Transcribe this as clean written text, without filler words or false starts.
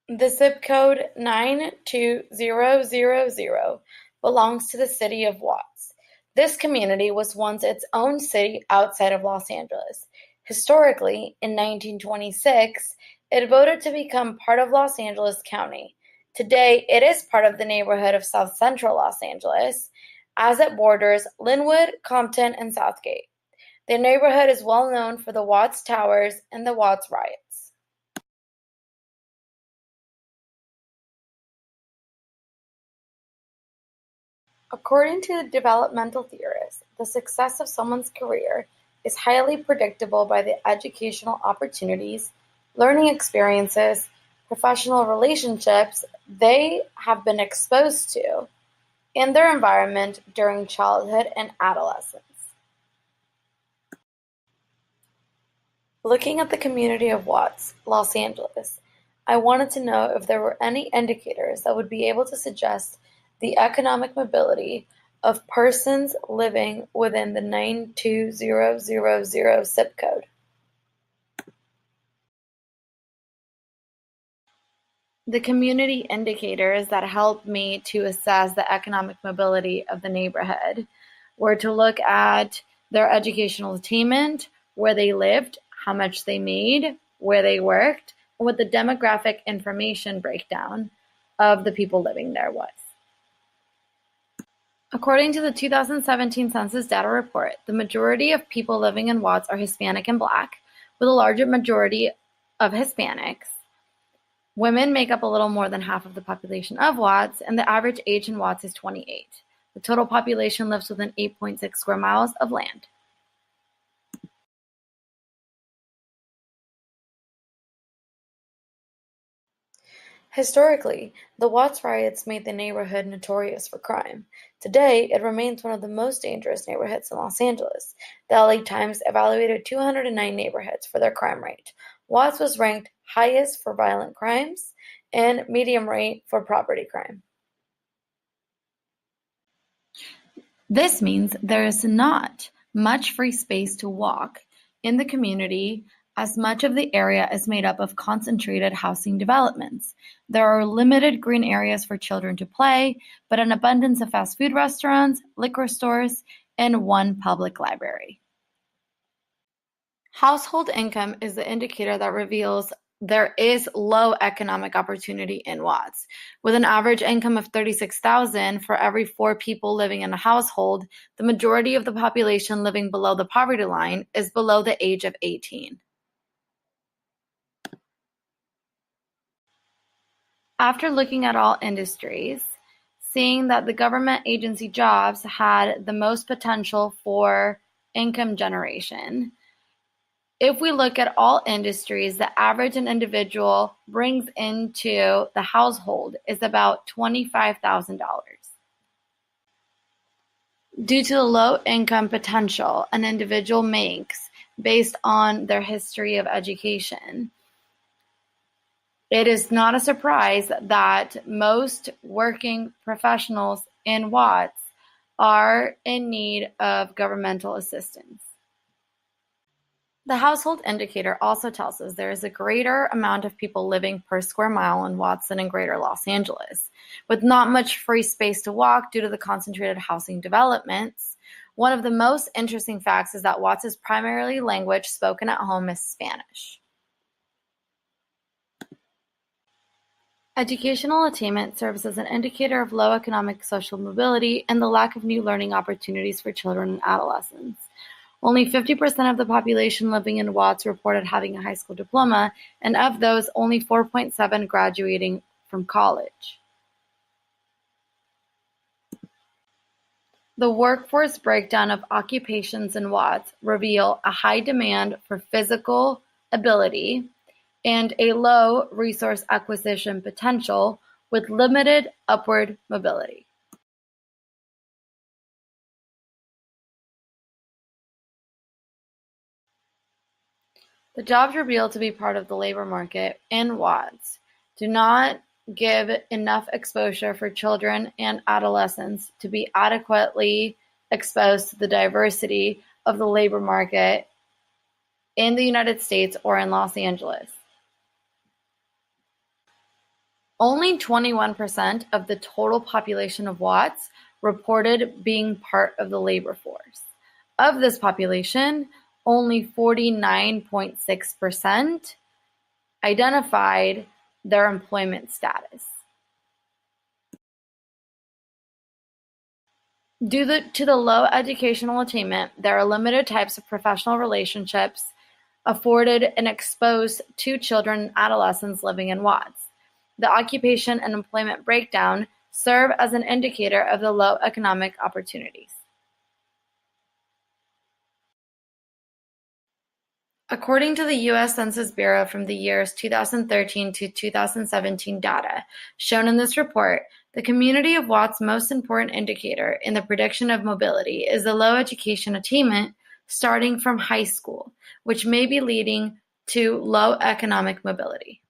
The zip code 92000 belongs to the city of Watts. This community was once its own city outside of Los Angeles. Historically, in 1926, it voted to become part of Los Angeles County. Today, it is part of the neighborhood of South Central Los Angeles, as it borders Linwood, Compton, and Southgate. The neighborhood is well known for the Watts Towers and the Watts riots. According to developmental theorists, the success of someone's career is highly predictable by the educational opportunities, learning experiences, professional relationships they have been exposed to in their environment during childhood and adolescence. Looking at the community of Watts, Los Angeles, I wanted to know if there were any indicators that would be able to suggest the economic mobility of persons living within the 92000 zip code. The community indicators that helped me to assess the economic mobility of the neighborhood were to look at their educational attainment, where they lived, how much they made, where they worked, and what the demographic information breakdown of the people living there was. According to the 2017 Census Data Report, the majority of people living in Watts are Hispanic and Black, with a larger majority of Hispanics. Women make up a little more than half of the population of Watts, and the average age in Watts is 28. The total population lives within 8.6 square miles of land. Historically, the Watts riots made the neighborhood notorious for crime. Today, it remains one of the most dangerous neighborhoods in Los Angeles. The LA Times evaluated 209 neighborhoods for their crime rate. Watts was ranked highest for violent crimes and medium rate for property crime. This means there is not much free space to walk in the community, as much of the area is made up of concentrated housing developments. There are limited green areas for children to play, but an abundance of fast food restaurants, liquor stores, and one public library. Household income is the indicator that reveals there is low economic opportunity in Watts. With an average income of $36,000 for every 4 people living in a household, the majority of the population living below the poverty line is below the age of 18. After looking at all industries, seeing that the government agency jobs had the most potential for income generation, if we look at all industries, the average an individual brings into the household is about $25,000. Due to the low income potential an individual makes based on their history of education, it is not a surprise that most working professionals in Watts are in need of governmental assistance. The household indicator also tells us there is a greater amount of people living per square mile in Watts than in Greater Los Angeles. With not much free space to walk due to the concentrated housing developments, one of the most interesting facts is that Watts' primary language spoken at home is Spanish. Educational attainment serves as an indicator of low economic social mobility and the lack of new learning opportunities for children and adolescents. Only 50% of the population living in Watts reported having a high school diploma, and of those, only 4.7 graduating from college. The workforce breakdown of occupations in Watts reveal a high demand for physical ability and a low resource acquisition potential with limited upward mobility. The jobs revealed to be part of the labor market in Watts do not give enough exposure for children and adolescents to be adequately exposed to the diversity of the labor market in the United States or in Los Angeles. Only 21% of the total population of Watts reported being part of the labor force. Of this population, only 49.6% identified their employment status. Due to the low educational attainment, there are limited types of professional relationships afforded and exposed to children and adolescents living in Watts. The occupation and employment breakdown serve as an indicator of the low economic opportunities. According to the U.S. Census Bureau from the years 2013 to 2017 data shown in this report, the community of Watts' most important indicator in the prediction of mobility is the low education attainment starting from high school, which may be leading to low economic mobility.